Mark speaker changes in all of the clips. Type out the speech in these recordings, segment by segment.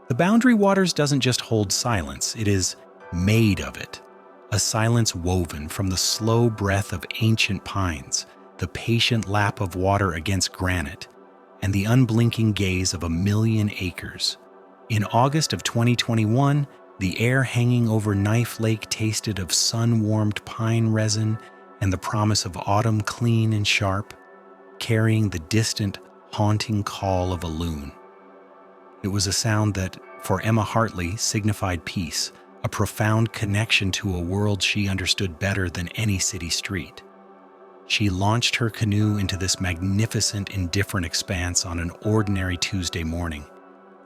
Speaker 1: The Boundary Waters doesn't just hold silence, it is made of it. A silence woven from the slow breath of ancient pines, the patient lap of water against granite, and the unblinking gaze of a million acres. In August of 2021, the air hanging over Knife Lake tasted of sun-warmed pine resin and the promise of autumn clean and sharp, carrying the distant, haunting call of a loon. It was a sound that, for Emma Hartley, signified peace, a profound connection to a world she understood better than any city street. She launched her canoe into this magnificent, indifferent expanse on an ordinary Tuesday morning,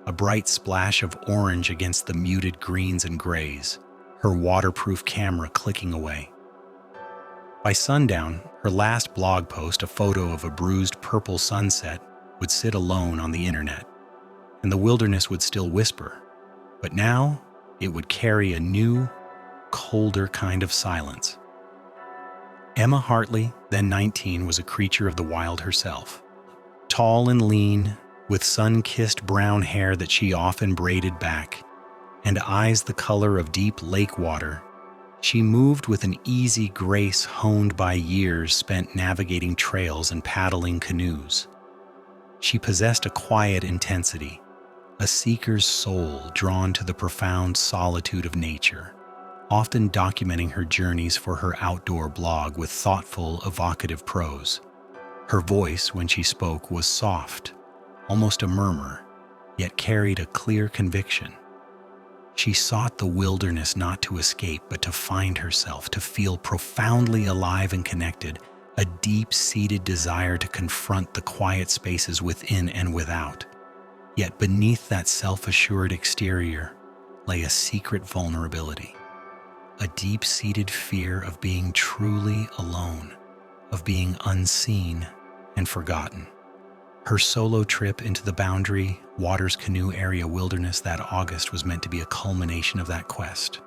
Speaker 1: a bright splash of orange against the muted greens and grays, her waterproof camera clicking away. By sundown, her last blog post, a photo of a bruised purple sunset, would sit alone on the internet, and the wilderness would still whisper, but now it would carry a new, colder kind of silence. Emma Hartley, then 19, was a creature of the wild herself. Tall and lean, with sun-kissed brown hair that she often braided back, and eyes the color of deep lake water, she moved with an easy grace honed by years spent navigating trails and paddling canoes. She possessed a quiet intensity, a seeker's soul drawn to the profound solitude of nature, often documenting her journeys for her outdoor blog with thoughtful, evocative prose. Her voice, when she spoke, was soft, almost a murmur, yet carried a clear conviction. She sought the wilderness not to escape, but to find herself, to feel profoundly alive and connected, a deep-seated desire to confront the quiet spaces within and without. Yet beneath that self-assured exterior lay a secret vulnerability, a deep-seated fear of being truly alone, of being unseen and forgotten. Her solo trip into the Boundary Waters Canoe Area wilderness that August was meant to be a culmination of that quest,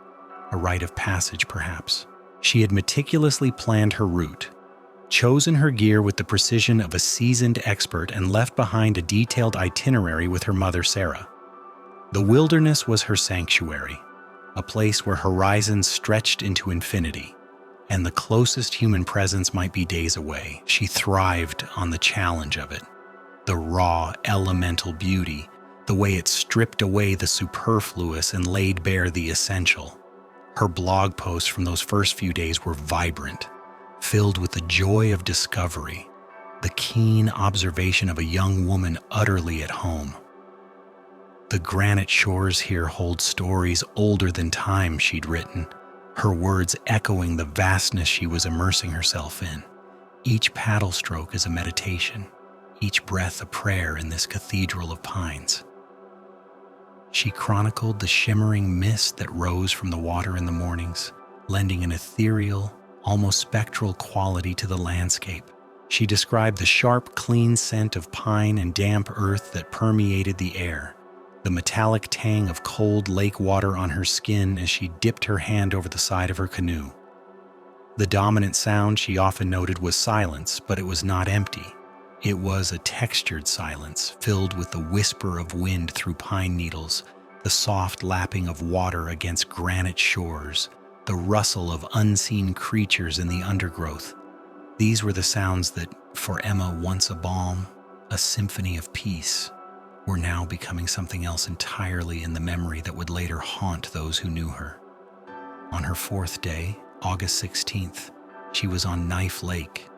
Speaker 1: a rite of passage perhaps. She had meticulously planned her route, chosen her gear with the precision of a seasoned expert, and left behind a detailed itinerary with her mother, Sarah. The wilderness was her sanctuary, a place where horizons stretched into infinity, and the closest human presence might be days away. She thrived on the challenge of it, the raw, elemental beauty, the way it stripped away the superfluous and laid bare the essential. Her blog posts from those first few days were vibrant, filled with the joy of discovery, the keen observation of a young woman utterly at home. The granite shores here hold stories older than time, she'd written, her words echoing the vastness she was immersing herself in. Each paddle stroke is a meditation, each breath a prayer in this cathedral of pines. She chronicled the shimmering mist that rose from the water in the mornings, lending an ethereal, almost spectral quality to the landscape. She described the sharp, clean scent of pine and damp earth that permeated the air, the metallic tang of cold lake water on her skin as she dipped her hand over the side of her canoe. The dominant sound, she often noted, was silence, but it was not empty. It was a textured silence, filled with the whisper of wind through pine needles, the soft lapping of water against granite shores, the rustle of unseen creatures in the undergrowth. These were the sounds that, for Emma, once a balm, a symphony of peace, were now becoming something else entirely in the memory that would later haunt those who knew her. On her fourth day, August 16th, she was on Knife Lake,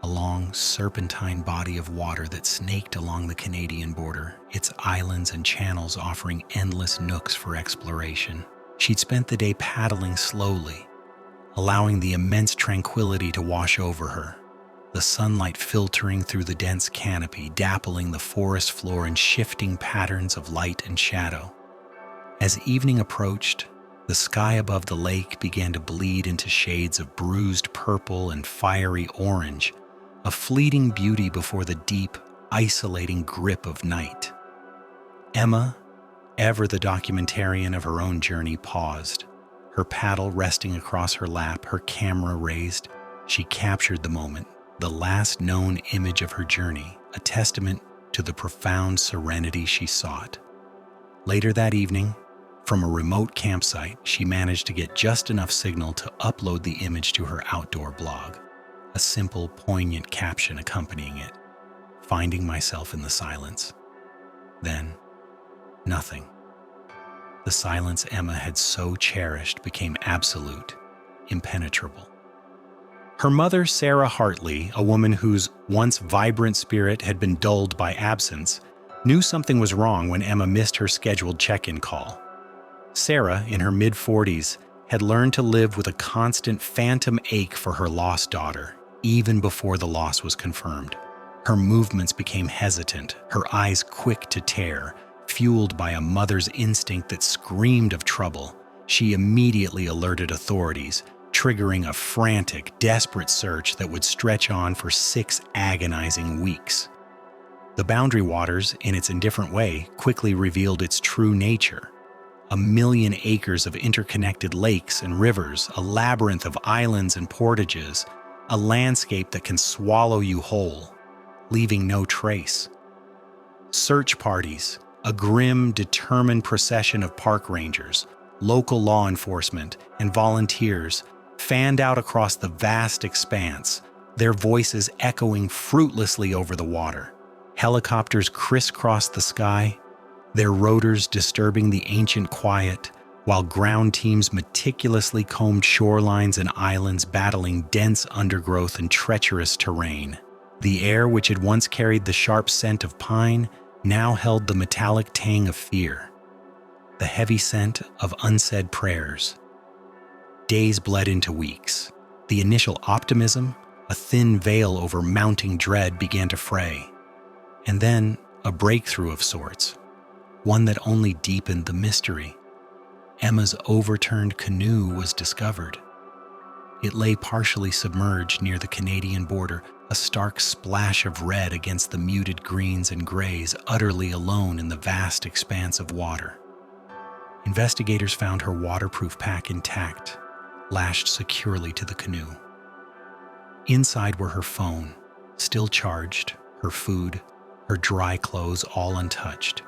Speaker 1: a long, serpentine body of water that snaked along the Canadian border, its islands and channels offering endless nooks for exploration. She'd spent the day paddling slowly, allowing the immense tranquility to wash over her, the sunlight filtering through the dense canopy, dappling the forest floor in shifting patterns of light and shadow. As evening approached, the sky above the lake began to bleed into shades of bruised purple and fiery orange, a fleeting beauty before the deep, isolating grip of night. Emma, ever the documentarian of her own journey, paused, her paddle resting across her lap, her camera raised. She captured the moment, the last known image of her journey, a testament to the profound serenity she sought. Later that evening, from a remote campsite, she managed to get just enough signal to upload the image to her outdoor blog, a simple, poignant caption accompanying it, "Finding myself in the silence." Then, nothing. The silence Emma had so cherished became absolute, impenetrable. Her mother, Sarah Hartley, a woman whose once vibrant spirit had been dulled by absence, knew something was wrong when Emma missed her scheduled check-in call. Sarah, in her mid-40s, had learned to live with a constant phantom ache for her lost daughter, even before the loss was confirmed. Her movements became hesitant, her eyes quick to tear. Fueled by a mother's instinct that screamed of trouble, she immediately alerted authorities, triggering a frantic, desperate search that would stretch on for 6 agonizing weeks. The Boundary Waters, in its indifferent way, quickly revealed its true nature. 1,000,000 acres of interconnected lakes and rivers, a labyrinth of islands and portages, a landscape that can swallow you whole, leaving no trace. Search parties, a grim, determined procession of park rangers, local law enforcement, and volunteers fanned out across the vast expanse, their voices echoing fruitlessly over the water. Helicopters crisscrossed the sky, their rotors disturbing the ancient quiet, while ground teams meticulously combed shorelines and islands battling dense undergrowth and treacherous terrain. The air, which had once carried the sharp scent of pine, now held the metallic tang of fear, the heavy scent of unsaid prayers. Days bled into weeks. The initial optimism, a thin veil over mounting dread, began to fray. And then a breakthrough of sorts, one that only deepened the mystery. Emma's overturned canoe was discovered. It lay partially submerged near the Canadian border, a stark splash of red against the muted greens and grays, utterly alone in the vast expanse of water. Investigators found her waterproof pack intact, lashed securely to the canoe. Inside were her phone, still charged, her food, her dry clothes all untouched.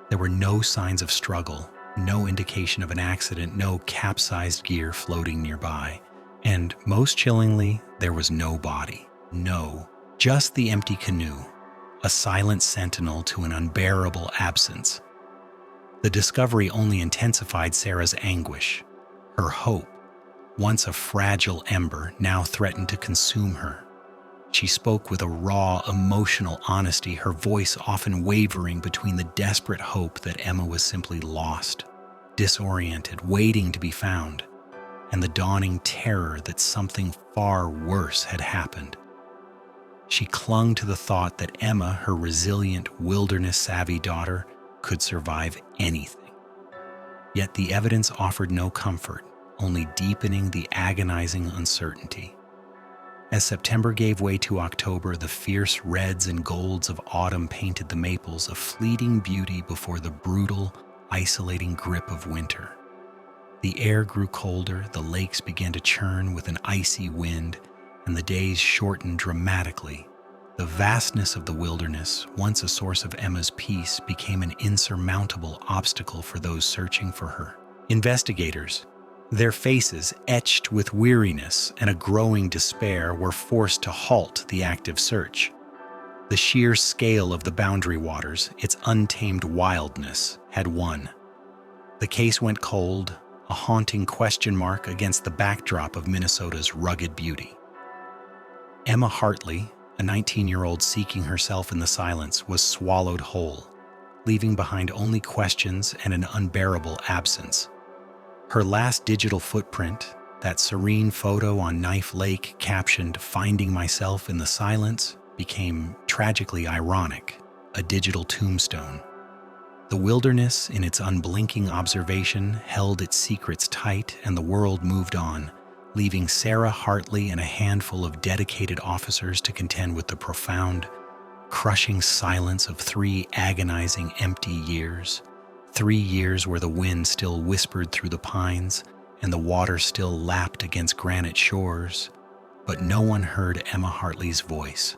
Speaker 1: There were no signs of struggle, no indication of an accident, no capsized gear floating nearby. And most chillingly, there was no body. No, just the empty canoe, a silent sentinel to an unbearable absence. The discovery only intensified Sarah's anguish. Her hope, once a fragile ember, now threatened to consume her. She spoke with a raw, emotional honesty, her voice often wavering between the desperate hope that Emma was simply lost, disoriented, waiting to be found, and the dawning terror that something far worse had happened. She clung to the thought that Emma, her resilient, wilderness-savvy daughter, could survive anything. Yet the evidence offered no comfort, only deepening the agonizing uncertainty. As September gave way to October, the fierce reds and golds of autumn painted the maples a fleeting beauty before the brutal, isolating grip of winter. The air grew colder, the lakes began to churn with an icy wind, and the days shortened dramatically. The vastness of the wilderness, once a source of Emma's peace, became an insurmountable obstacle for those searching for her. Investigators, their faces etched with weariness and a growing despair, were forced to halt the active search. The sheer scale of the Boundary Waters, its untamed wildness, had won. The case went cold, a haunting question mark against the backdrop of Minnesota's rugged beauty. Emma Hartley, a 19-year-old seeking herself in the silence, was swallowed whole, leaving behind only questions and an unbearable absence. Her last digital footprint, that serene photo on Knife Lake captioned "Finding Myself in the Silence," became tragically ironic, a digital tombstone. The wilderness, in its unblinking observation, held its secrets tight, and the world moved on, leaving Sarah Hartley and a handful of dedicated officers to contend with the profound, crushing silence of 3 agonizing, empty years. 3 years where the wind still whispered through the pines and the water still lapped against granite shores, but no one heard Emma Hartley's voice.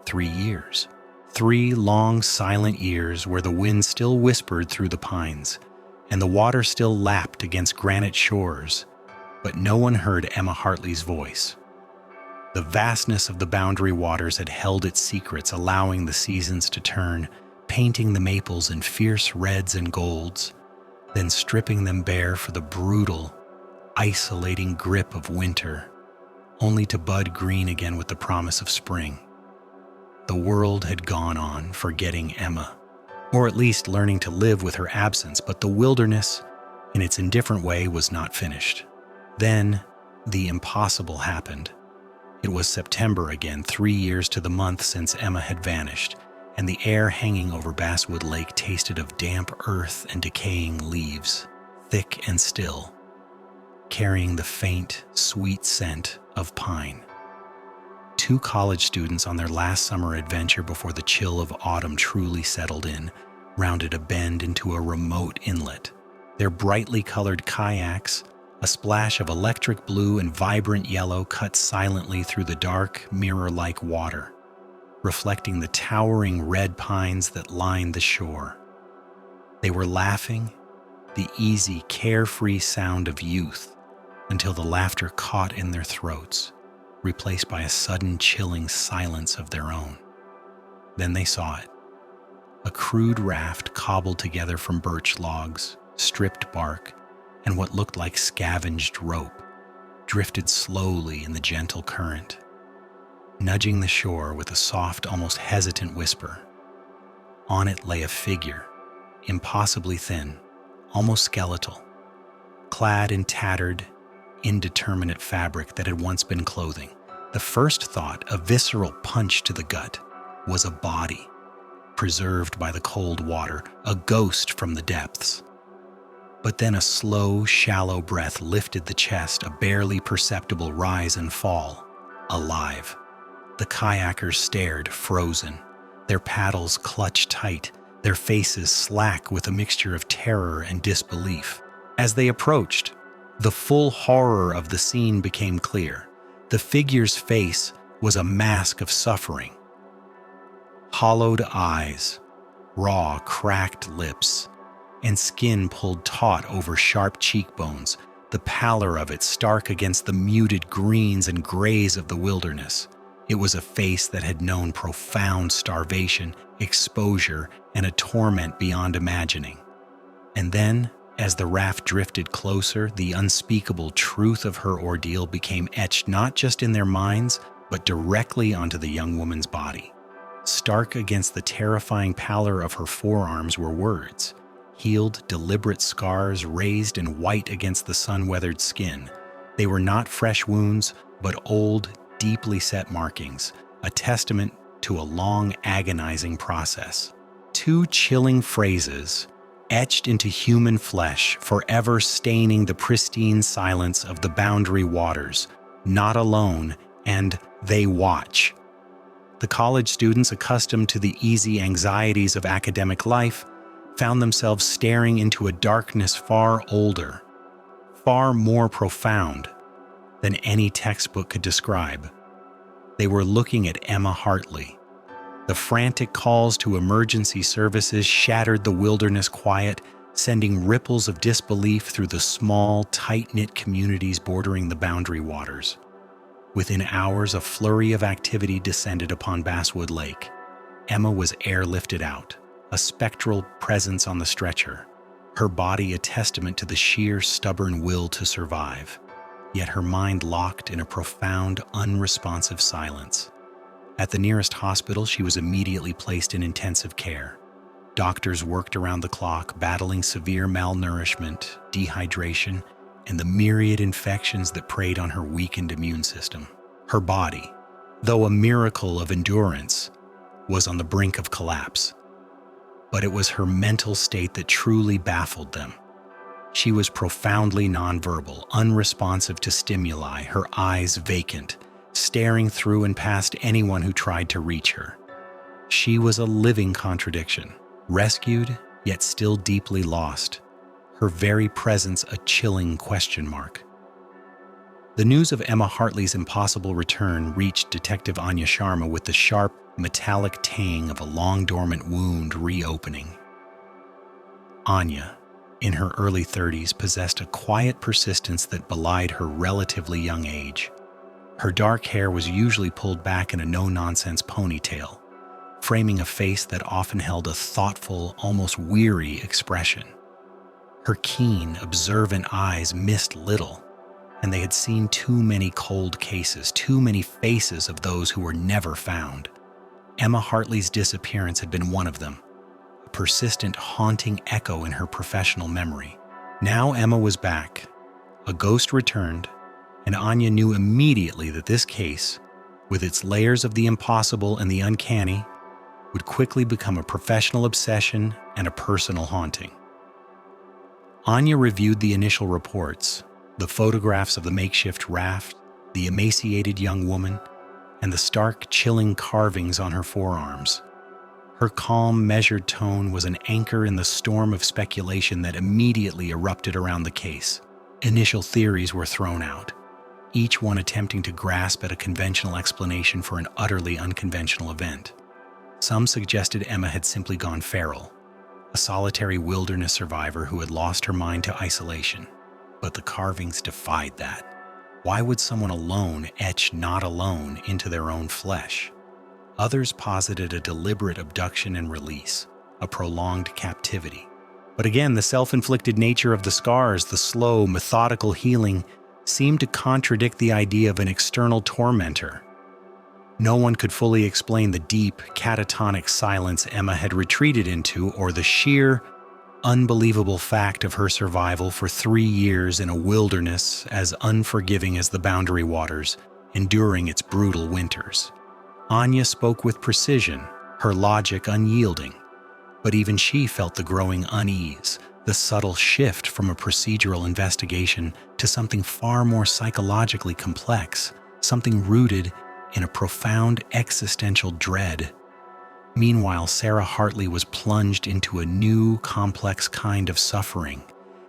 Speaker 1: 3 years. 3 long, silent years where the wind still whispered through the pines, and the water still lapped against granite shores, but no one heard Emma Hartley's voice. The vastness of the boundary waters had held its secrets, allowing the seasons to turn, painting the maples in fierce reds and golds, then stripping them bare for the brutal, isolating grip of winter, only to bud green again with the promise of spring. The world had gone on, forgetting Emma, or at least learning to live with her absence, but the wilderness, in its indifferent way, was not finished. Then, the impossible happened. It was September again, 3 years to the month since Emma had vanished, and the air hanging over Basswood Lake tasted of damp earth and decaying leaves, thick and still, carrying the faint, sweet scent of pine. 2 college students on their last summer adventure before the chill of autumn truly settled in, rounded a bend into a remote inlet. Their brightly colored kayaks, a splash of electric blue and vibrant yellow, cut silently through the dark, mirror-like water, reflecting the towering red pines that lined the shore. They were laughing, the easy, carefree sound of youth, until the laughter caught in their throats, replaced by a sudden chilling silence of their own. Then they saw it. A crude raft cobbled together from birch logs, stripped bark, and what looked like scavenged rope, drifted slowly in the gentle current, nudging the shore with a soft, almost hesitant whisper. On it lay a figure, impossibly thin, almost skeletal, clad in tattered, indeterminate fabric that had once been clothing. The first thought, a visceral punch to the gut, was a body, preserved by the cold water, a ghost from the depths. But then a slow, shallow breath lifted the chest, a barely perceptible rise and fall. Alive. The kayakers stared, frozen, their paddles clutched tight, their faces slack with a mixture of terror and disbelief. As they approached, the full horror of the scene became clear. The figure's face was a mask of suffering. Hollowed eyes, raw, cracked lips, and skin pulled taut over sharp cheekbones, the pallor of it stark against the muted greens and grays of the wilderness. It was a face that had known profound starvation, exposure, and a torment beyond imagining. And then, as the raft drifted closer, the unspeakable truth of her ordeal became etched not just in their minds, but directly onto the young woman's body. Stark against the terrifying pallor of her forearms were words, healed, deliberate scars raised and white against the sun-weathered skin. They were not fresh wounds, but old, deeply set markings, a testament to a long, agonizing process. 2 chilling phrases, etched into human flesh, forever staining the pristine silence of the boundary waters, "Not alone," and "They watch." The college students, accustomed to the easy anxieties of academic life, found themselves staring into a darkness far older, far more profound than any textbook could describe. They were looking at Emma Hartley. The frantic calls to emergency services shattered the wilderness quiet, sending ripples of disbelief through the small, tight-knit communities bordering the boundary waters. Within hours, a flurry of activity descended upon Basswood Lake. Emma was airlifted out, a spectral presence on the stretcher, her body a testament to the sheer, stubborn will to survive, yet her mind locked in a profound, unresponsive silence. At the nearest hospital, she was immediately placed in intensive care. Doctors worked around the clock, battling severe malnourishment, dehydration, and the myriad infections that preyed on her weakened immune system. Her body, though a miracle of endurance, was on the brink of collapse. But it was her mental state that truly baffled them. She was profoundly nonverbal, unresponsive to stimuli, her eyes vacant, staring through and past anyone who tried to reach her. She was a living contradiction, rescued, yet still deeply lost, her very presence a chilling question mark. The news of Emma Hartley's impossible return reached Detective Anya Sharma with the sharp, metallic tang of a long-dormant wound reopening. Anya, in her early 30s, possessed a quiet persistence that belied her relatively young age. Her dark hair was usually pulled back in a no-nonsense ponytail, framing a face that often held a thoughtful, almost weary expression. Her keen, observant eyes missed little, and they had seen too many cold cases, too many faces of those who were never found. Emma Hartley's disappearance had been one of them, a persistent, haunting echo in her professional memory. Now Emma was back. A ghost returned, and Anya knew immediately that this case, with its layers of the impossible and the uncanny, would quickly become a professional obsession and a personal haunting. Anya reviewed the initial reports, the photographs of the makeshift raft, the emaciated young woman, and the stark, chilling carvings on her forearms. Her calm, measured tone was an anchor in the storm of speculation that immediately erupted around the case. Initial theories were thrown out, each one attempting to grasp at a conventional explanation for an utterly unconventional event. Some suggested Emma had simply gone feral, a solitary wilderness survivor who had lost her mind to isolation. But the carvings defied that. Why would someone alone etch not alone into their own flesh? Others posited a deliberate abduction and release, a prolonged captivity. But again, the self-inflicted nature of the scars, the slow, methodical healing, seemed to contradict the idea of an external tormentor. No one could fully explain the deep, catatonic silence Emma had retreated into, or the sheer, unbelievable fact of her survival for 3 years in a wilderness as unforgiving as the Boundary Waters, enduring its brutal winters. Anya spoke with precision, her logic unyielding, but even she felt the growing unease, the subtle shift from a procedural investigation to something far more psychologically complex, something rooted in a profound existential dread. Meanwhile, Sarah Hartley was plunged into a new, complex kind of suffering.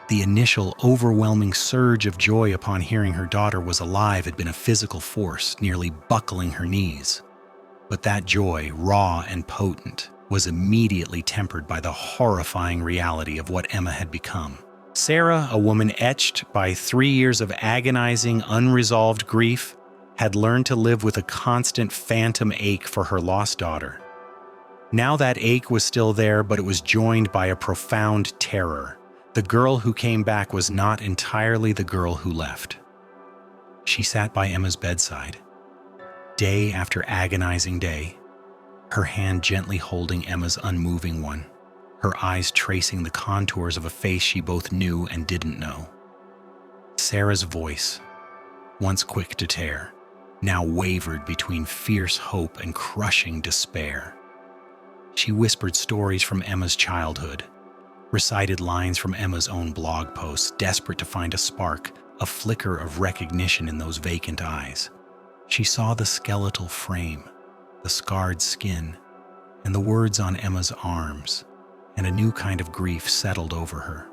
Speaker 1: The initial, overwhelming surge of joy upon hearing her daughter was alive had been a physical force, nearly buckling her knees. But that joy, raw and potent, was immediately tempered by the horrifying reality of what Emma had become. Sarah, a woman etched by 3 years of agonizing, unresolved grief, had learned to live with a constant phantom ache for her lost daughter. Now that ache was still there, but it was joined by a profound terror. The girl who came back was not entirely the girl who left. She sat by Emma's bedside, day after agonizing day, her hand gently holding Emma's unmoving one, her eyes tracing the contours of a face she both knew and didn't know. Sarah's voice, once quick to tear, now wavered between fierce hope and crushing despair. She whispered stories from Emma's childhood, recited lines from Emma's own blog posts, desperate to find a spark, a flicker of recognition in those vacant eyes. She saw the skeletal frame, the scarred skin, and the words on Emma's arms, and a new kind of grief settled over her,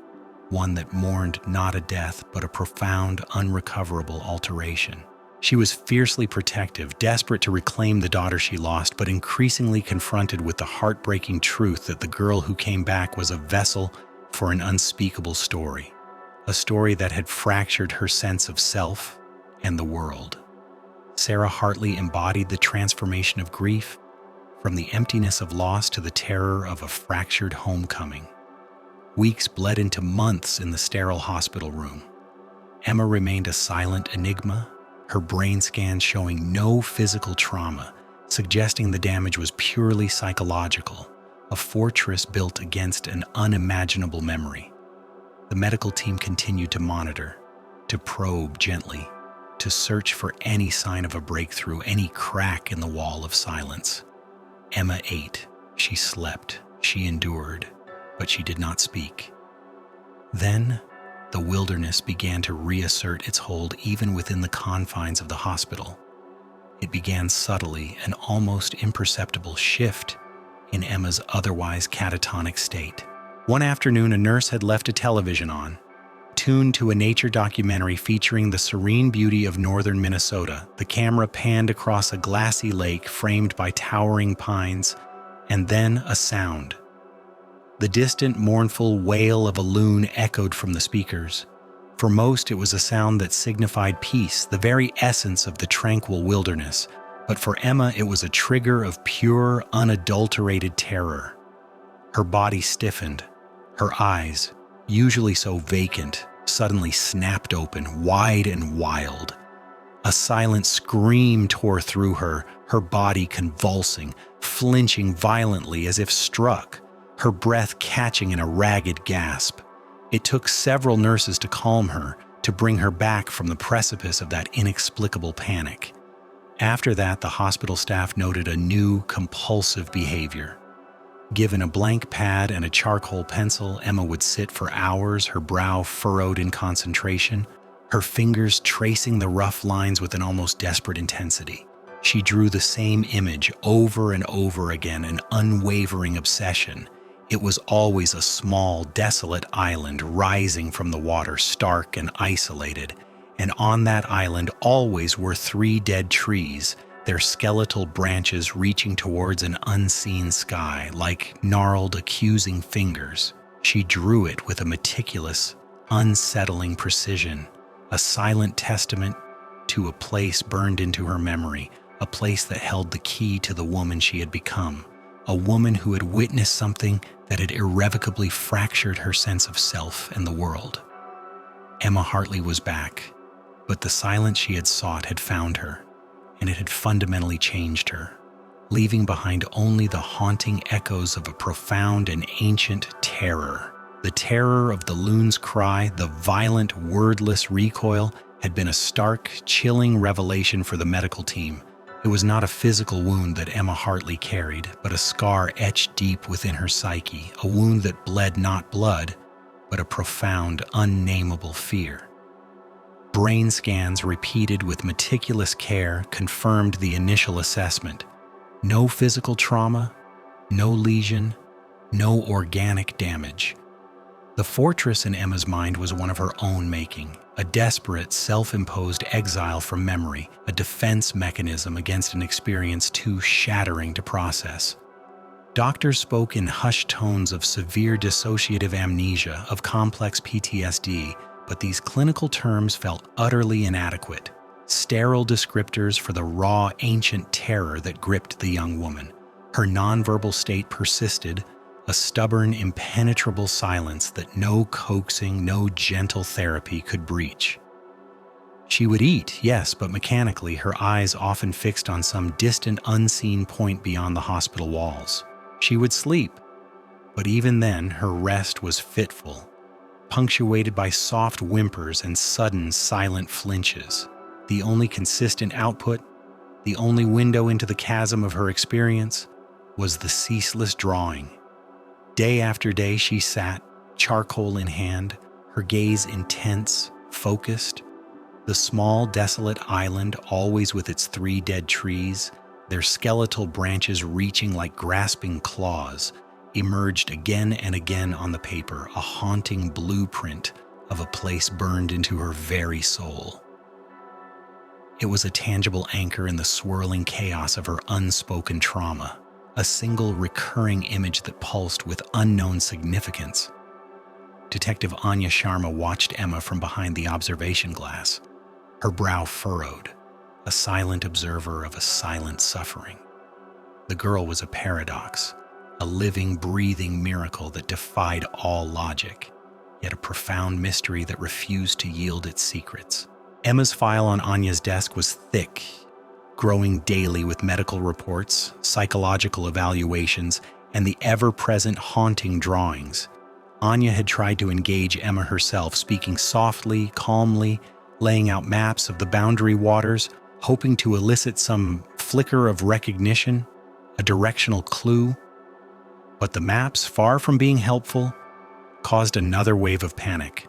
Speaker 1: one that mourned not a death but a profound, unrecoverable alteration. She was fiercely protective, desperate to reclaim the daughter she lost, but increasingly confronted with the heartbreaking truth that the girl who came back was a vessel for an unspeakable story, a story that had fractured her sense of self and the world. Sarah Hartley embodied the transformation of grief, from the emptiness of loss to the terror of a fractured homecoming. Weeks bled into months in the sterile hospital room. Emma remained a silent enigma, her brain scans showing no physical trauma, suggesting the damage was purely psychological, a fortress built against an unimaginable memory. The medical team continued to monitor, to probe gently, to search for any sign of a breakthrough, any crack in the wall of silence. Emma ate, she slept, she endured, but she did not speak. Then, the wilderness began to reassert its hold even within the confines of the hospital. It began subtly, an almost imperceptible shift in Emma's otherwise catatonic state. One afternoon, a nurse had left a television on, tuned to a nature documentary featuring the serene beauty of northern Minnesota. The camera panned across a glassy lake framed by towering pines, and then a sound. The distant, mournful wail of a loon echoed from the speakers. For most, it was a sound that signified peace, the very essence of the tranquil wilderness. But for Emma, it was a trigger of pure, unadulterated terror. Her body stiffened. Her eyes, usually so vacant, suddenly snapped open, wide and wild. A silent scream tore through her, her body convulsing, flinching violently as if struck, her breath catching in a ragged gasp. It took several nurses to calm her, to bring her back from the precipice of that inexplicable panic. After that, the hospital staff noted a new, compulsive behavior. Given a blank pad and a charcoal pencil, Emma would sit for hours, her brow furrowed in concentration, her fingers tracing the rough lines with an almost desperate intensity. She drew the same image over and over again, an unwavering obsession. It was always a small, desolate island rising from the water, stark and isolated. And on that island always were 3 dead trees, their skeletal branches reaching towards an unseen sky, like gnarled, accusing fingers. She drew it with a meticulous, unsettling precision, a silent testament to a place burned into her memory, a place that held the key to the woman she had become, a woman who had witnessed something that had irrevocably fractured her sense of self and the world. Emma Hartley was back, but the silence she had sought had found her, and it had fundamentally changed her, leaving behind only the haunting echoes of a profound and ancient terror. The terror of the loon's cry, the violent, wordless recoil, had been a stark, chilling revelation for the medical team. It was not a physical wound that Emma Hartley carried, but a scar etched deep within her psyche, a wound that bled not blood, but a profound, unnameable fear. Brain scans repeated with meticulous care confirmed the initial assessment. No physical trauma, no lesion, no organic damage. The fortress in Emma's mind was one of her own making, a desperate, self-imposed exile from memory, a defense mechanism against an experience too shattering to process. Doctors spoke in hushed tones of severe dissociative amnesia, of complex PTSD, but these clinical terms felt utterly inadequate, sterile descriptors for the raw, ancient terror that gripped the young woman. Her nonverbal state persisted, a stubborn, impenetrable silence that no coaxing, no gentle therapy could breach. She would eat, yes, but mechanically, her eyes often fixed on some distant, unseen point beyond the hospital walls. She would sleep, but even then, her rest was fitful, punctuated by soft whimpers and sudden, silent flinches. The only consistent output, the only window into the chasm of her experience, was the ceaseless drawing. Day after day she sat, charcoal in hand, her gaze intense, focused. The small, desolate island, always with its 3 dead trees, their skeletal branches reaching like grasping claws, emerged again and again on the paper, a haunting blueprint of a place burned into her very soul. It was a tangible anchor in the swirling chaos of her unspoken trauma, a single recurring image that pulsed with unknown significance. Detective Anya Sharma watched Emma from behind the observation glass, her brow furrowed, a silent observer of a silent suffering. The girl was a paradox, a living, breathing miracle that defied all logic, yet a profound mystery that refused to yield its secrets. Emma's file on Anya's desk was thick, growing daily with medical reports, psychological evaluations, and the ever-present haunting drawings. Anya had tried to engage Emma herself, speaking softly, calmly, laying out maps of the boundary waters, hoping to elicit some flicker of recognition, a directional clue. But the maps, far from being helpful, caused another wave of panic.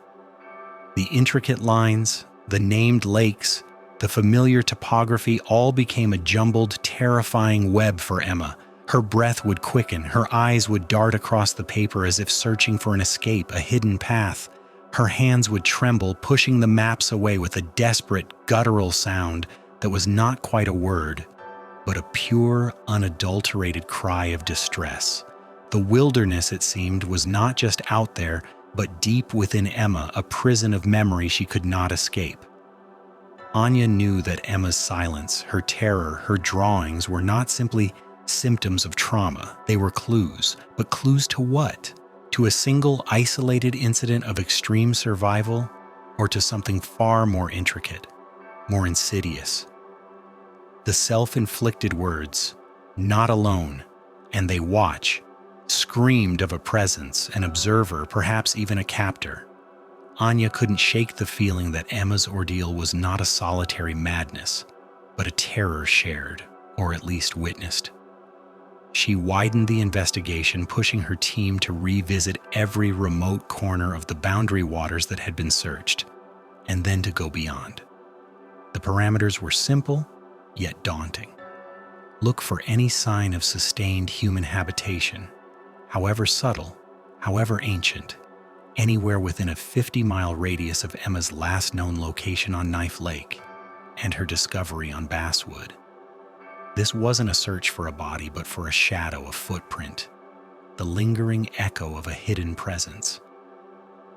Speaker 1: The intricate lines, the named lakes, the familiar topography all became a jumbled, terrifying web for Emma. Her breath would quicken, her eyes would dart across the paper as if searching for an escape, a hidden path. Her hands would tremble, pushing the maps away with a desperate, guttural sound that was not quite a word, but a pure, unadulterated cry of distress. The wilderness, it seemed, was not just out there, but deep within Emma, a prison of memory she could not escape. Anya knew that Emma's silence, her terror, her drawings were not simply symptoms of trauma. They were clues. But clues to what? To a single, isolated incident of extreme survival, or to something far more intricate, more insidious? The self-inflicted words, "not alone," and "they watch," screamed of a presence, an observer, perhaps even a captor. Anya couldn't shake the feeling that Emma's ordeal was not a solitary madness, but a terror shared, or at least witnessed. She widened the investigation, pushing her team to revisit every remote corner of the boundary waters that had been searched, and then to go beyond. The parameters were simple, yet daunting. Look for any sign of sustained human habitation, however subtle, however ancient, anywhere within a 50-mile radius of Emma's last known location on Knife Lake and her discovery on Basswood. This wasn't a search for a body, but for a shadow, a footprint, the lingering echo of a hidden presence.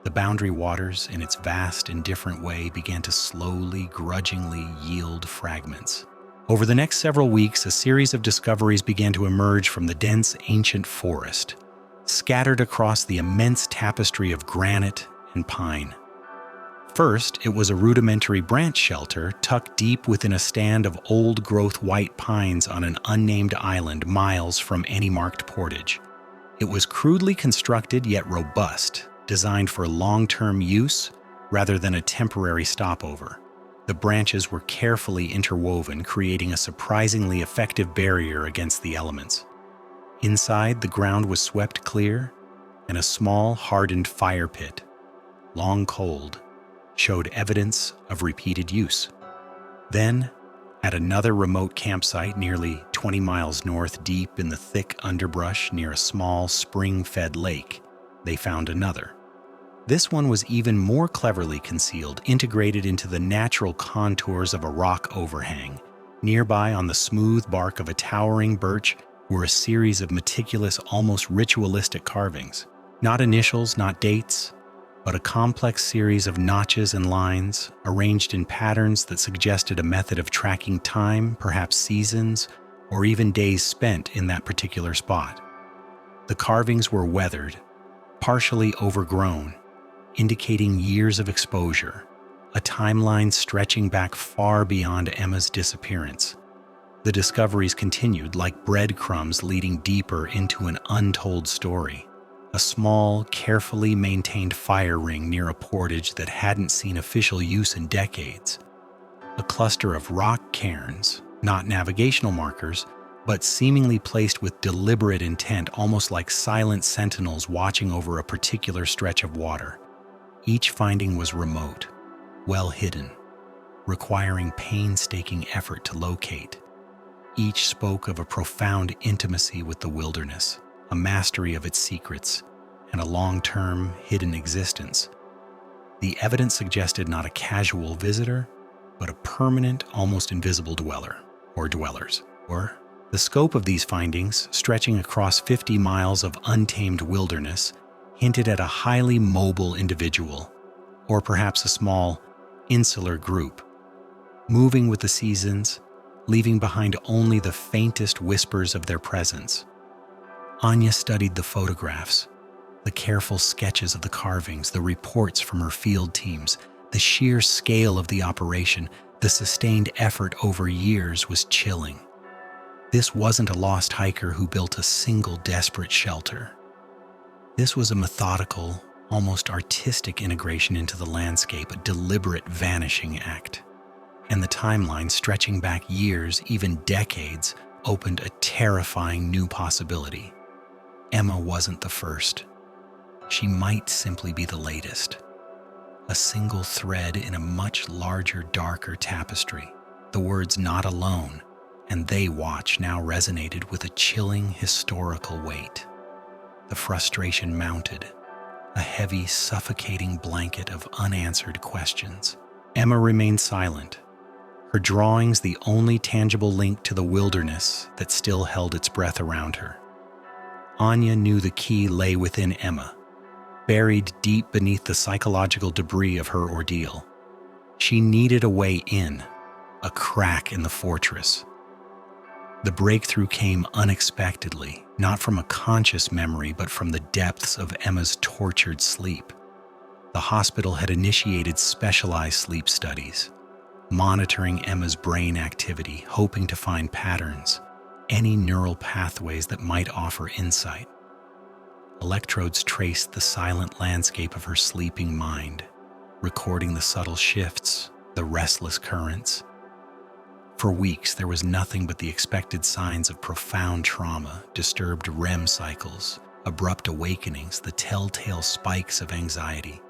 Speaker 1: The boundary waters, in its vast, indifferent way, began to slowly, grudgingly yield fragments. Over the next several weeks, a series of discoveries began to emerge from the dense, ancient forest, scattered across the immense tapestry of granite and pine. First, it was a rudimentary branch shelter tucked deep within a stand of old-growth white pines on an unnamed island miles from any marked portage. It was crudely constructed yet robust, designed for long-term use rather than a temporary stopover. The branches were carefully interwoven, creating a surprisingly effective barrier against the elements. Inside, the ground was swept clear, and a small, hardened fire pit, long cold, showed evidence of repeated use. Then, at another remote campsite nearly 20 miles north, deep in the thick underbrush near a small spring-fed lake, they found another. This one was even more cleverly concealed, integrated into the natural contours of a rock overhang. Nearby, on the smooth bark of a towering birch, were a series of meticulous, almost ritualistic carvings. Not initials, not dates, but a complex series of notches and lines, arranged in patterns that suggested a method of tracking time, perhaps seasons, or even days spent in that particular spot. The carvings were weathered, partially overgrown, indicating years of exposure, a timeline stretching back far beyond Emma's disappearance. The discoveries continued like breadcrumbs leading deeper into an untold story. A small, carefully maintained fire ring near a portage that hadn't seen official use in decades. A cluster of rock cairns, not navigational markers, but seemingly placed with deliberate intent, almost like silent sentinels watching over a particular stretch of water. Each finding was remote, well hidden, requiring painstaking effort to locate. Each spoke of a profound intimacy with the wilderness, a mastery of its secrets, and a long-term, hidden existence. The evidence suggested not a casual visitor, but a permanent, almost invisible dweller, or dwellers. Or the scope of these findings, stretching across 50 miles of untamed wilderness, hinted at a highly mobile individual, or perhaps a small, insular group, moving with the seasons, leaving behind only the faintest whispers of their presence. Anya studied the photographs, the careful sketches of the carvings, the reports from her field teams. The sheer scale of the operation, the sustained effort over years, was chilling. This wasn't a lost hiker who built a single desperate shelter. This was a methodical, almost artistic integration into the landscape, a deliberate vanishing act. And the timeline, stretching back years, even decades, opened a terrifying new possibility. Emma wasn't the first. She might simply be the latest. A single thread in a much larger, darker tapestry. The words "not alone" and "they watch" now resonated with a chilling historical weight. The frustration mounted. a heavy, suffocating blanket of unanswered questions. Emma remained silent, her drawings the only tangible link to the wilderness that still held its breath around her. Anya knew the key lay within Emma, buried deep beneath the psychological debris of her ordeal. She needed a way in, a crack in the fortress. The breakthrough came unexpectedly, not from a conscious memory, but from the depths of Emma's tortured sleep. The hospital had initiated specialized sleep studies, monitoring Emma's brain activity, hoping to find patterns, any neural pathways that might offer insight. Electrodes traced the silent landscape of her sleeping mind, recording the subtle shifts, the restless currents. For weeks, there was nothing but the expected signs of profound trauma, disturbed REM cycles, abrupt awakenings, the telltale spikes of anxiety.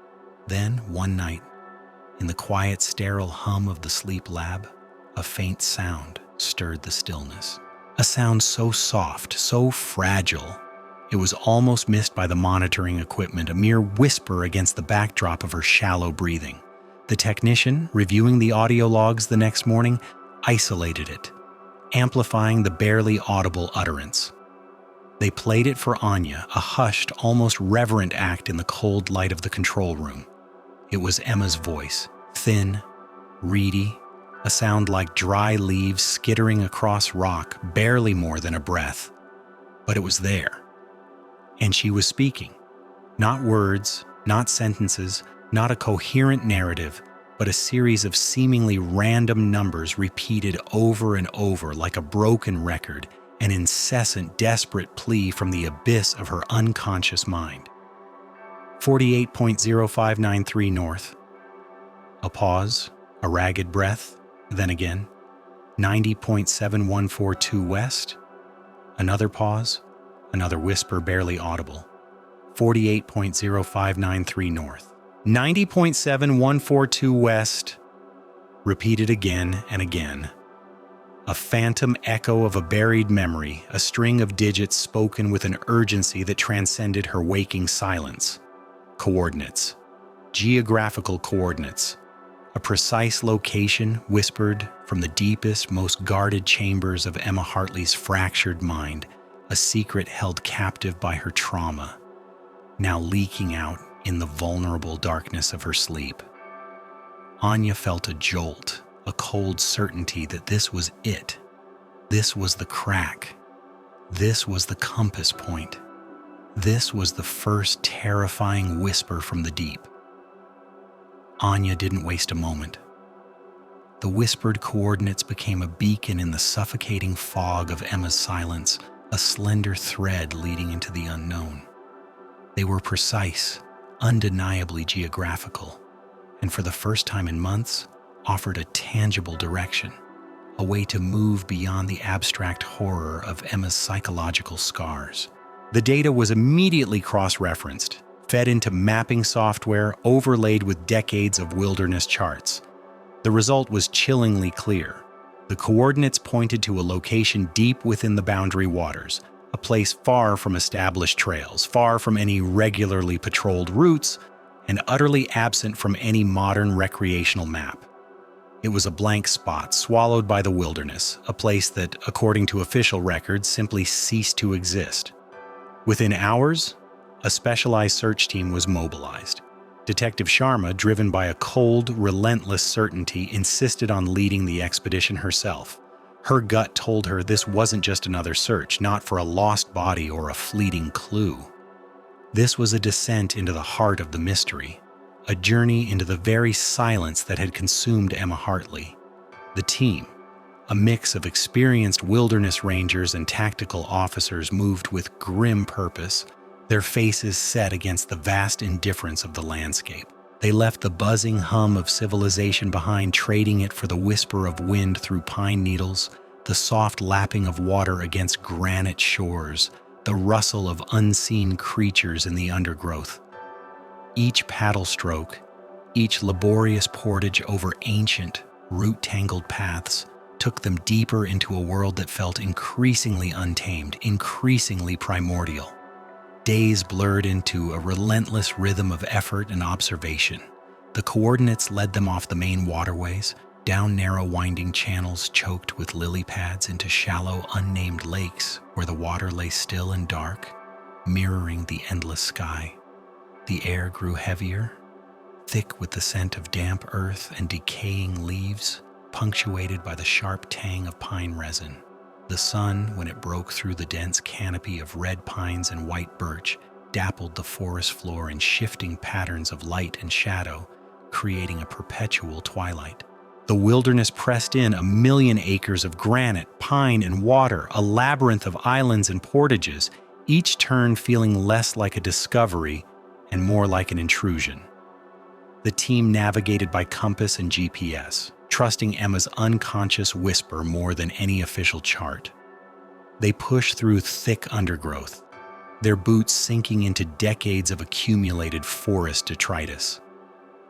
Speaker 1: Then, one night, in the quiet, sterile hum of the sleep lab, a faint sound stirred the stillness. A sound so soft, so fragile, it was almost missed by the monitoring equipment, a mere whisper against the backdrop of her shallow breathing. The technician, reviewing the audio logs the next morning, isolated it, amplifying the barely audible utterance. They played it for Anya, a hushed, almost reverent act in the cold light of the control room. It was Emma's voice, thin, reedy, a sound like dry leaves skittering across rock, barely more than a breath. But it was there. And she was speaking. Not words, not sentences, not a coherent narrative, but a series of seemingly random numbers repeated over and over like a broken record, an incessant, desperate plea from the abyss of her unconscious mind. 48.0593 north. A pause, a ragged breath, then again. 90.7142 west. Another pause, another whisper barely audible. 48.0593 north. 90.7142 west. Repeated again and again. A phantom echo of a buried memory, a string of digits spoken with an urgency that transcended her waking silence. Coordinates. Geographical coordinates. A precise location whispered from the deepest, most guarded chambers of Emma Hartley's fractured mind, a secret held captive by her trauma, now leaking out in the vulnerable darkness of her sleep. Anya felt a jolt, a cold certainty that this was it. This was the crack. This was the compass point. This was the first terrifying whisper from the deep. Anya didn't waste a moment. The whispered coordinates became a beacon in the suffocating fog of Emma's silence, a slender thread leading into the unknown. They were precise, undeniably geographical, and for the first time in months, offered a tangible direction, a way to move beyond the abstract horror of Emma's psychological scars. The data was immediately cross-referenced, fed into mapping software overlaid with decades of wilderness charts. The result was chillingly clear. The coordinates pointed to a location deep within the boundary waters, a place far from established trails, far from any regularly patrolled routes, and utterly absent from any modern recreational map. It was a blank spot swallowed by the wilderness, a place that, according to official records, simply ceased to exist. Within hours, a specialized search team was mobilized. Detective Sharma, driven by a cold, relentless certainty, insisted on leading the expedition herself. Her gut told her this wasn't just another search, not for a lost body or a fleeting clue. This was a descent into the heart of the mystery, a journey into the very silence that had consumed Emma Hartley. The team, a mix of experienced wilderness rangers and tactical officers, moved with grim purpose, their faces set against the vast indifference of the landscape. They left the buzzing hum of civilization behind, trading it for the whisper of wind through pine needles, the soft lapping of water against granite shores, the rustle of unseen creatures in the undergrowth. Each paddle stroke, each laborious portage over ancient, root-tangled paths, took them deeper into a world that felt increasingly untamed, increasingly primordial. Days blurred into a relentless rhythm of effort and observation. The coordinates led them off the main waterways, down narrow winding channels choked with lily pads into shallow, unnamed lakes where the water lay still and dark, mirroring the endless sky. The air grew heavier, thick with the scent of damp earth and decaying leaves, punctuated by the sharp tang of pine resin. The sun, when it broke through the dense canopy of red pines and white birch, dappled the forest floor in shifting patterns of light and shadow, creating a perpetual twilight. The wilderness pressed in 1,000,000 acres of granite, pine, and water, a labyrinth of islands and portages, each turn feeling less like a discovery and more like an intrusion. The team navigated by compass and GPS, trusting Emma's unconscious whisper more than any official chart. They pushed through thick undergrowth, their boots sinking into decades of accumulated forest detritus.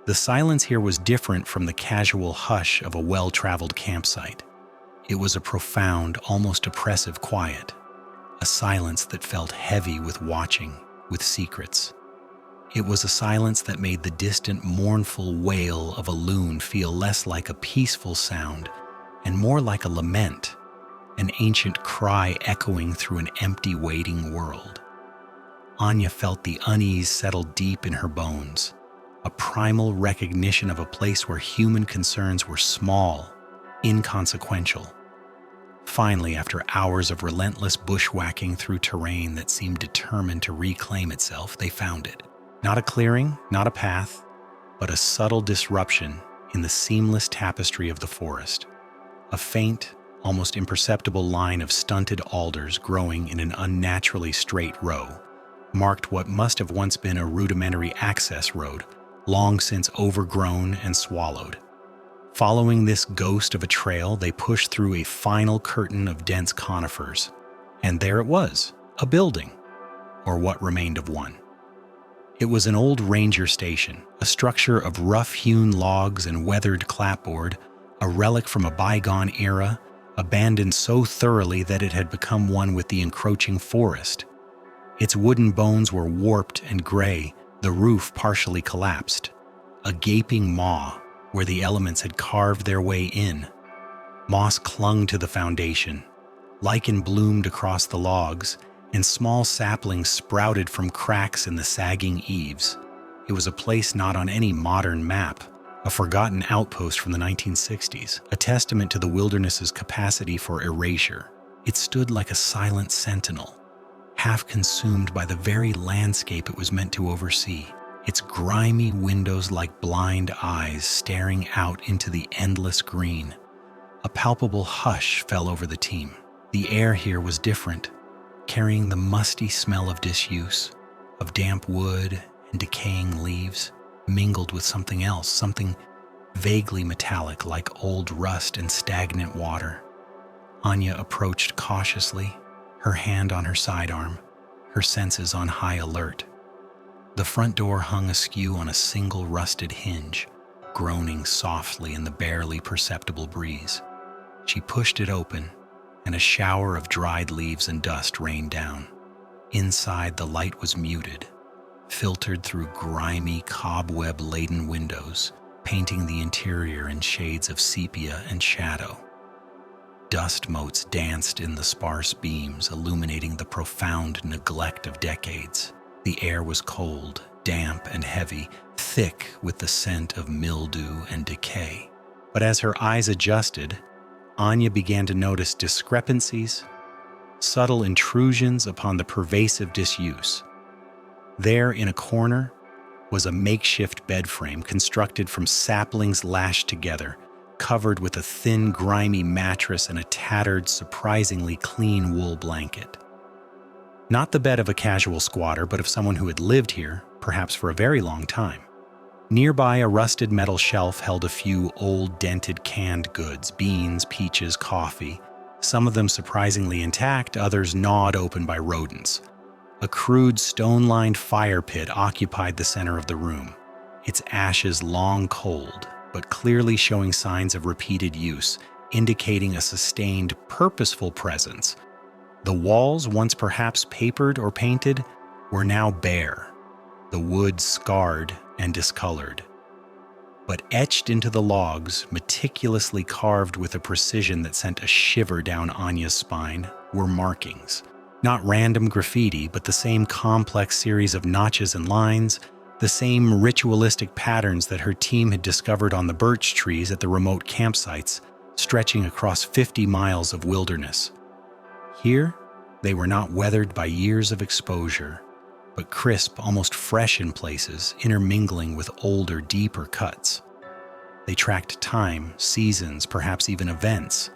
Speaker 1: The silence here was different from the casual hush of a well-traveled campsite. It was a profound, almost oppressive quiet, a silence that felt heavy with watching, with secrets. It was a silence that made the distant, mournful wail of a loon feel less like a peaceful sound and more like a lament, an ancient cry echoing through an empty, waiting world. Anya felt the unease settle deep in her bones, a primal recognition of a place where human concerns were small, inconsequential. Finally, after hours of relentless bushwhacking through terrain that seemed determined to reclaim itself, they found it. Not a clearing, not a path, but a subtle disruption in the seamless tapestry of the forest. A faint, almost imperceptible line of stunted alders growing in an unnaturally straight row marked what must have once been a rudimentary access road, long since overgrown and swallowed. Following this ghost of a trail, they pushed through a final curtain of dense conifers. And there it was, a building, or what remained of one. It was an old ranger station, a structure of rough-hewn logs and weathered clapboard, a relic from a bygone era, abandoned so thoroughly that it had become one with the encroaching forest. Its wooden bones were warped and gray, the roof partially collapsed, a gaping maw where the elements had carved their way in. Moss clung to the foundation, lichen bloomed across the logs, and small saplings sprouted from cracks in the sagging eaves. It was a place not on any modern map, a forgotten outpost from the 1960s, a testament to the wilderness's capacity for erasure. It stood like a silent sentinel, half consumed by the very landscape it was meant to oversee, its grimy windows like blind eyes staring out into the endless green. A palpable hush fell over the team. The air here was different, carrying the musty smell of disuse, of damp wood and decaying leaves, mingled with something else, something vaguely metallic like old rust and stagnant water. Anya approached cautiously, her hand on her sidearm, her senses on high alert. The front door hung askew on a single rusted hinge, groaning softly in the barely perceptible breeze. She pushed it open, and a shower of dried leaves and dust rained down. Inside, the light was muted, filtered through grimy, cobweb-laden windows, painting the interior in shades of sepia and shadow. Dust motes danced in the sparse beams, illuminating the profound neglect of decades. The air was cold, damp, and heavy, thick with the scent of mildew and decay. But as her eyes adjusted, Anya began to notice discrepancies, subtle intrusions upon the pervasive disuse. There, in a corner, was a makeshift bed frame constructed from saplings lashed together, covered with a thin, grimy mattress and a tattered, surprisingly clean wool blanket. Not the bed of a casual squatter, but of someone who had lived here, perhaps for a very long time. Nearby, a rusted metal shelf held a few old, dented canned goods, beans, peaches, coffee, some of them surprisingly intact, others gnawed open by rodents. A crude, stone-lined fire pit occupied the center of the room, its ashes long cold, but clearly showing signs of repeated use, indicating a sustained, purposeful presence. The walls, once perhaps papered or painted, were now bare, the wood scarred and discolored. But etched into the logs, meticulously carved with a precision that sent a shiver down Anya's spine, were markings. Not random graffiti, but the same complex series of notches and lines, the same ritualistic patterns that her team had discovered on the birch trees at the remote campsites, stretching across 50 miles of wilderness. Here, they were not weathered by years of exposure, but crisp, almost fresh in places, intermingling with older, deeper cuts. They tracked time, seasons, perhaps even events,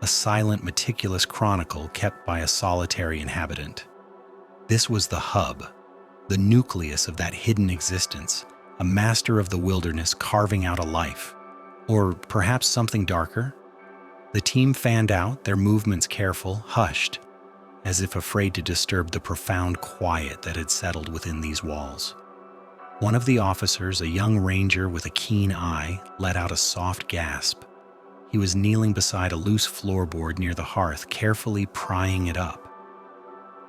Speaker 1: a silent, meticulous chronicle kept by a solitary inhabitant. This was the hub, the nucleus of that hidden existence, a master of the wilderness carving out a life. Or perhaps something darker? The team fanned out, their movements careful, hushed, as if afraid to disturb the profound quiet that had settled within these walls. One of the officers, a young ranger with a keen eye, let out a soft gasp. He was kneeling beside a loose floorboard near the hearth, carefully prying it up.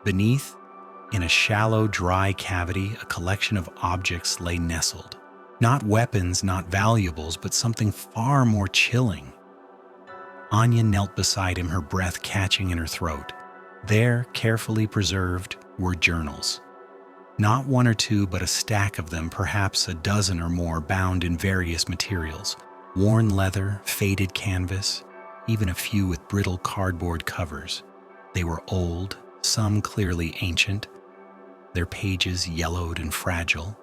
Speaker 1: Beneath, in a shallow, dry cavity, a collection of objects lay nestled. Not weapons, not valuables, but something far more chilling. Anya knelt beside him, her breath catching in her throat. There, carefully preserved, were journals. Not one or two, but a stack of them, perhaps a dozen or more, bound in various materials. Worn leather, faded canvas, even a few with brittle cardboard covers. They were old, some clearly ancient, their pages yellowed and fragile,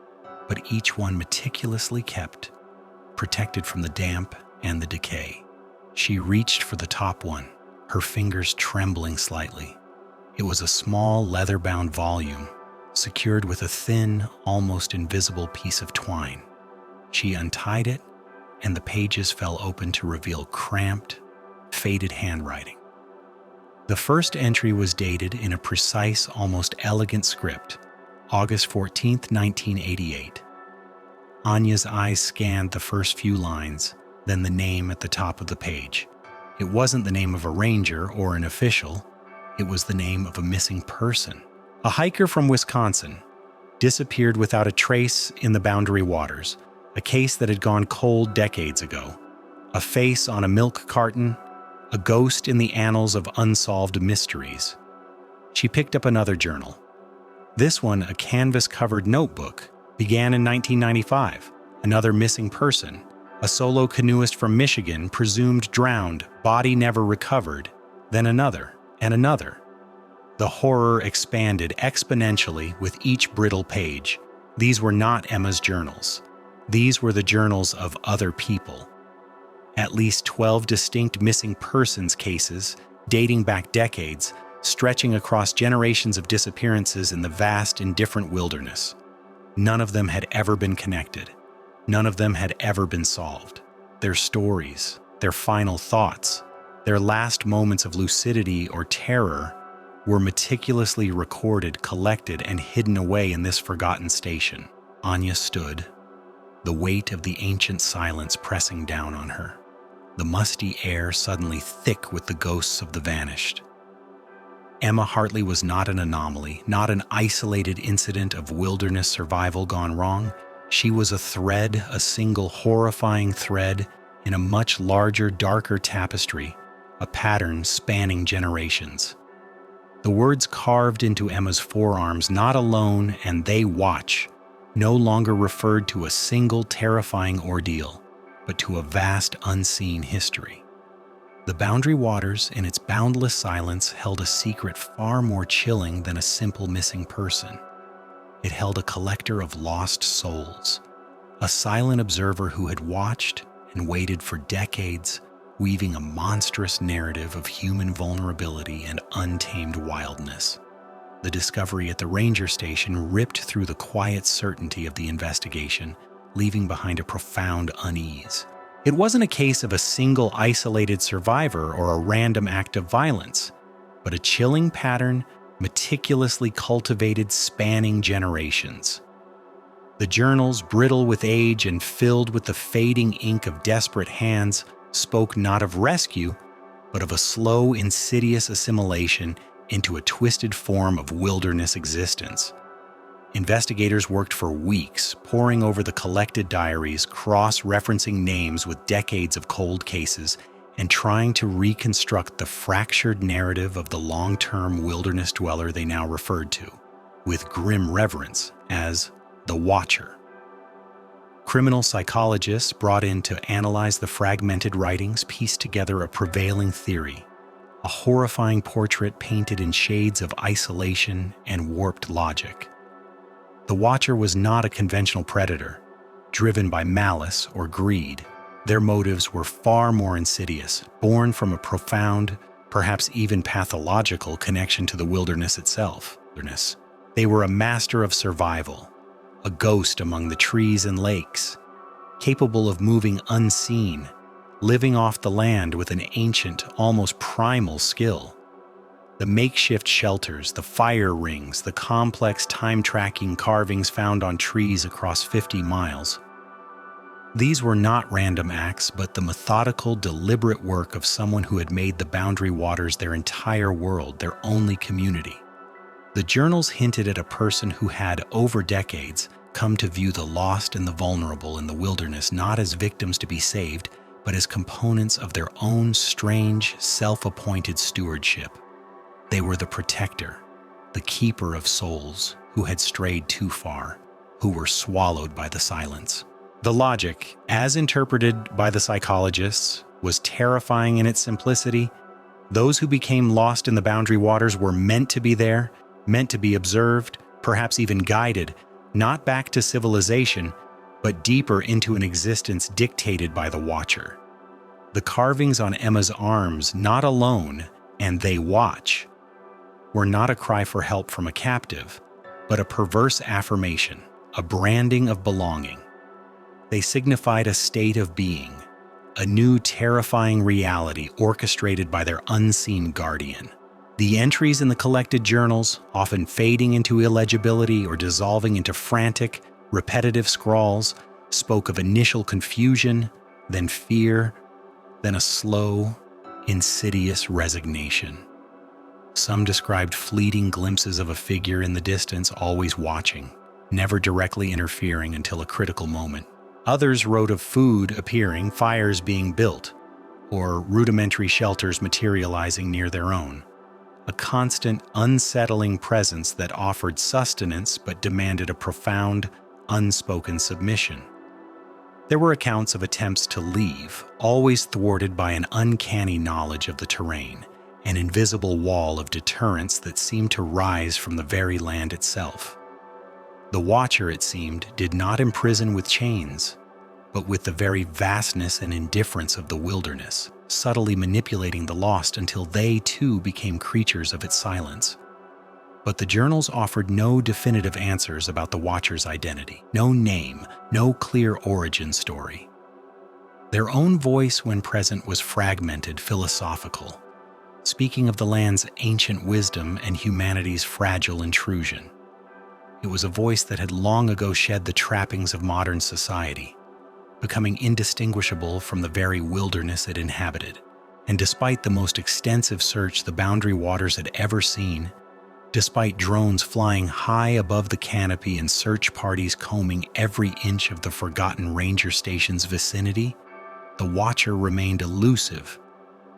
Speaker 1: but each one meticulously kept, protected from the damp and the decay. She reached for the top one, her fingers trembling slightly. It was a small leather-bound volume, secured with a thin, almost invisible piece of twine. She untied it, and the pages fell open to reveal cramped, faded handwriting. The first entry was dated in a precise, almost elegant script, August 14th, 1988. Anya's eyes scanned the first few lines, then the name at the top of the page. It wasn't the name of a ranger or an official. It was the name of a missing person. A hiker from Wisconsin, disappeared without a trace in the Boundary Waters, a case that had gone cold decades ago. A face on a milk carton, a ghost in the annals of unsolved mysteries. She picked up another journal. This one, a canvas-covered notebook, began in 1995. Another missing person, a solo canoeist from Michigan, presumed drowned, body never recovered, then another, and another. The horror expanded exponentially with each brittle page. These were not Emma's journals. These were the journals of other people. At least 12 distinct missing persons cases, dating back decades, stretching across generations of disappearances in the vast, indifferent wilderness. None of them had ever been connected. None of them had ever been solved. Their stories, their final thoughts, their last moments of lucidity or terror were meticulously recorded, collected, and hidden away in this forgotten station. Anya stood, the weight of the ancient silence pressing down on her, the musty air suddenly thick with the ghosts of the vanished. Emma Hartley was not an anomaly, not an isolated incident of wilderness survival gone wrong. She was a thread, a single horrifying thread in a much larger, darker tapestry, a pattern spanning generations. The words carved into Emma's forearms, "not alone," and "they watch," no longer referred to a single terrifying ordeal, but to a vast unseen history. The Boundary Waters, in its boundless silence, held a secret far more chilling than a simple missing person. It held a collector of lost souls, a silent observer who had watched and waited for decades, weaving a monstrous narrative of human vulnerability and untamed wildness. The discovery at the ranger station ripped through the quiet certainty of the investigation, leaving behind a profound unease. It wasn't a case of a single isolated survivor or a random act of violence, but a chilling pattern meticulously cultivated spanning generations. The journals, brittle with age and filled with the fading ink of desperate hands, spoke not of rescue, but of a slow, insidious assimilation into a twisted form of wilderness existence. Investigators worked for weeks, poring over the collected diaries, cross-referencing names with decades of cold cases, and trying to reconstruct the fractured narrative of the long-term wilderness dweller they now referred to, with grim reverence, as the Watcher. Criminal psychologists brought in to analyze the fragmented writings pieced together a prevailing theory, a horrifying portrait painted in shades of isolation and warped logic. The Watcher was not a conventional predator, driven by malice or greed. Their motives were far more insidious, born from a profound, perhaps even pathological connection to the wilderness itself. They were a master of survival, a ghost among the trees and lakes, capable of moving unseen, living off the land with an ancient, almost primal skill. The makeshift shelters, the fire rings, the complex time-tracking carvings found on trees across 50 miles. These were not random acts, but the methodical, deliberate work of someone who had made the Boundary Waters their entire world, their only community. The journals hinted at a person who had, over decades, come to view the lost and the vulnerable in the wilderness not as victims to be saved, but as components of their own strange, self-appointed stewardship. They were the protector, the keeper of souls who had strayed too far, who were swallowed by the silence. The logic, as interpreted by the psychologists, was terrifying in its simplicity. Those who became lost in the Boundary Waters were meant to be there, meant to be observed, perhaps even guided, not back to civilization, but deeper into an existence dictated by the Watcher. The carvings on Emma's arms, "Not alone," and "They watch," were not a cry for help from a captive, but a perverse affirmation, a branding of belonging. They signified a state of being, a new terrifying reality orchestrated by their unseen guardian. The entries in the collected journals, often fading into illegibility or dissolving into frantic, repetitive scrawls, spoke of initial confusion, then fear, then a slow, insidious resignation. Some described fleeting glimpses of a figure in the distance, always watching, never directly interfering until a critical moment. Others wrote of food appearing, fires being built, or rudimentary shelters materializing near their own. A constant, unsettling presence that offered sustenance but demanded a profound, unspoken submission. There were accounts of attempts to leave, always thwarted by an uncanny knowledge of the terrain, an invisible wall of deterrence that seemed to rise from the very land itself. The Watcher, it seemed, did not imprison with chains, but with the very vastness and indifference of the wilderness, subtly manipulating the lost until they too became creatures of its silence. But the journals offered no definitive answers about the Watcher's identity, no name, no clear origin story. Their own voice when present was fragmented, philosophical, speaking of the land's ancient wisdom and humanity's fragile intrusion. It was a voice that had long ago shed the trappings of modern society, becoming indistinguishable from the very wilderness it inhabited. And despite the most extensive search the Boundary Waters had ever seen, despite drones flying high above the canopy and search parties combing every inch of the forgotten ranger station's vicinity, the Watcher remained elusive.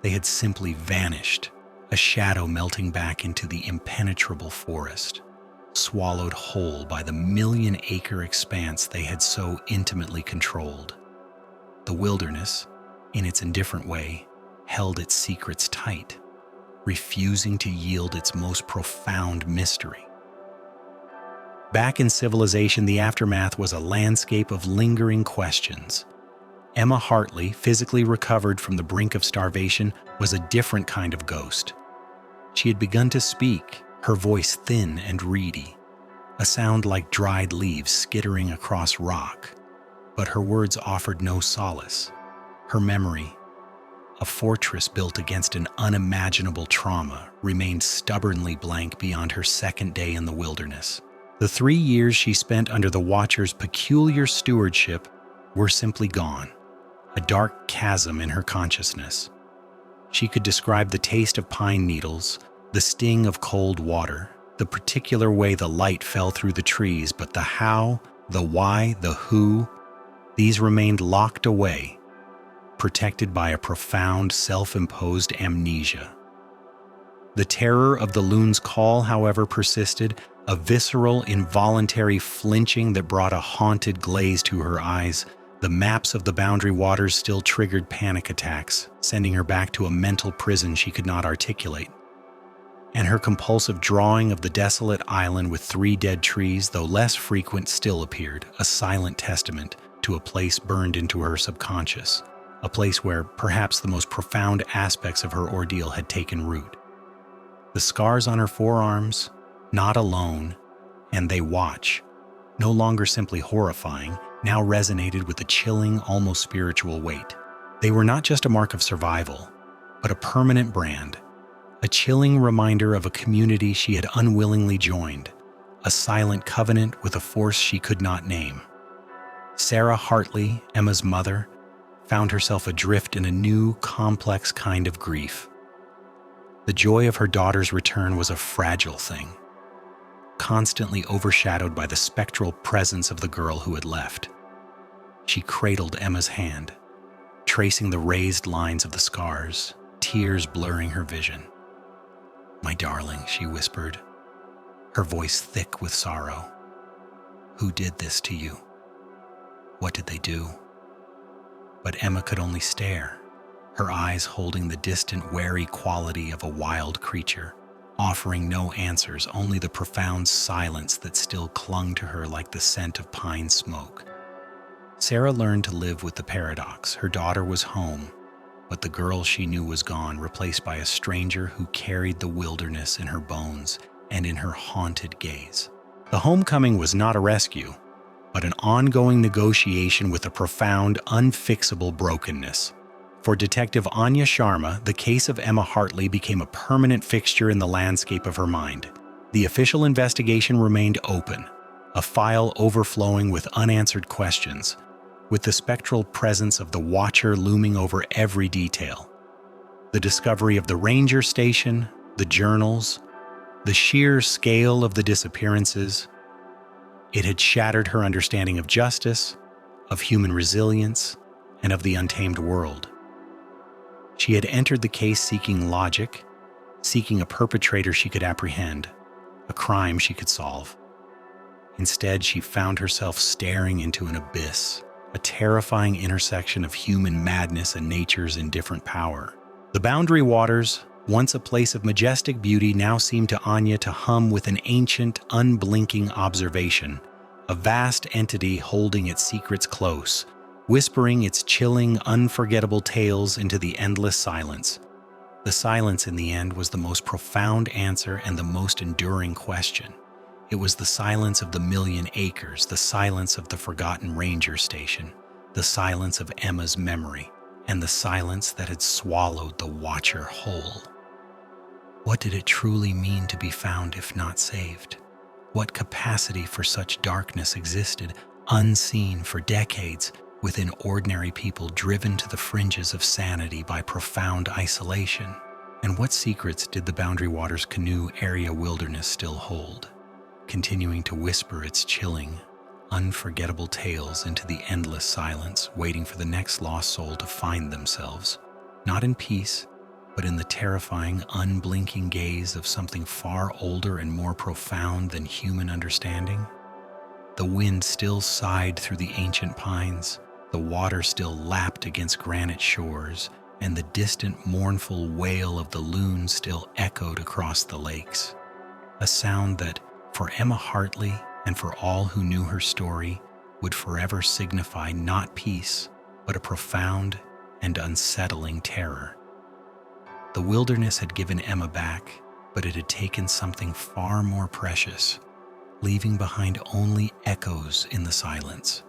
Speaker 1: They had simply vanished, a shadow melting back into the impenetrable forest, swallowed whole by the million-acre expanse they had so intimately controlled. The wilderness, in its indifferent way, held its secrets tight, refusing to yield its most profound mystery. Back in civilization, the aftermath was a landscape of lingering questions. Emma Hartley, physically recovered from the brink of starvation, was a different kind of ghost. She had begun to speak, her voice thin and reedy, a sound like dried leaves skittering across rock. But her words offered no solace. Her memory, a fortress built against an unimaginable trauma, remained stubbornly blank beyond her second day in the wilderness. The 3 years she spent under the Watcher's peculiar stewardship were simply gone, a dark chasm in her consciousness. She could describe the taste of pine needles, the sting of cold water, the particular way the light fell through the trees, but the how, the why, the who, these remained locked away, protected by a profound self-imposed amnesia. The terror of the loon's call, however, persisted, a visceral, involuntary flinching that brought a haunted glaze to her eyes. The maps of the boundary waters still triggered panic attacks, sending her back to a mental prison she could not articulate. And her compulsive drawing of the desolate island with 3 dead trees, though less frequent, still appeared, a silent testament to a place burned into her subconscious, a place where perhaps the most profound aspects of her ordeal had taken root. The scars on her forearms, not alone, and they watch, no longer simply horrifying, now resonated with a chilling, almost spiritual weight. They were not just a mark of survival, but a permanent brand, a chilling reminder of a community she had unwillingly joined, a silent covenant with a force she could not name. Sarah Hartley, Emma's mother, found herself adrift in a new, complex kind of grief. The joy of her daughter's return was a fragile thing, constantly overshadowed by the spectral presence of the girl who had left. She cradled Emma's hand, tracing the raised lines of the scars, tears blurring her vision. "My darling," she whispered, her voice thick with sorrow. "Who did this to you? What did they do?" But Emma could only stare, her eyes holding the distant, wary quality of a wild creature, offering no answers, only the profound silence that still clung to her like the scent of pine smoke. Sarah learned to live with the paradox. Her daughter was home, but the girl she knew was gone, replaced by a stranger who carried the wilderness in her bones and in her haunted gaze. The homecoming was not a rescue, but an ongoing negotiation with a profound, unfixable brokenness. For Detective Anya Sharma, the case of Emma Hartley became a permanent fixture in the landscape of her mind. The official investigation remained open, a file overflowing with unanswered questions, with the spectral presence of the Watcher looming over every detail. The discovery of the ranger station, the journals, the sheer scale of the disappearances, it had shattered her understanding of justice, of human resilience, and of the untamed world. She had entered the case seeking logic, seeking a perpetrator she could apprehend, a crime she could solve. Instead, she found herself staring into an abyss, a terrifying intersection of human madness and nature's indifferent power. The boundary waters, once a place of majestic beauty, now seemed to Anya to hum with an ancient, unblinking observation, a vast entity holding its secrets close, whispering its chilling, unforgettable tales into the endless silence. The silence, in the end, was the most profound answer and the most enduring question. It was the silence of the million acres, the silence of the forgotten ranger station, the silence of Emma's memory, and the silence that had swallowed the Watcher whole. What did it truly mean to be found if not saved? What capacity for such darkness existed, unseen for decades, within ordinary people driven to the fringes of sanity by profound isolation? And what secrets did the Boundary Waters Canoe Area Wilderness still hold, continuing to whisper its chilling, unforgettable tales into the endless silence, waiting for the next lost soul to find themselves, not in peace, but in the terrifying, unblinking gaze of something far older and more profound than human understanding? The wind still sighed through the ancient pines, the water still lapped against granite shores, and the distant, mournful wail of the loon still echoed across the lakes. A sound that, for Emma Hartley and for all who knew her story, would forever signify not peace, but a profound and unsettling terror. The wilderness had given Emma back, but it had taken something far more precious, leaving behind only echoes in the silence.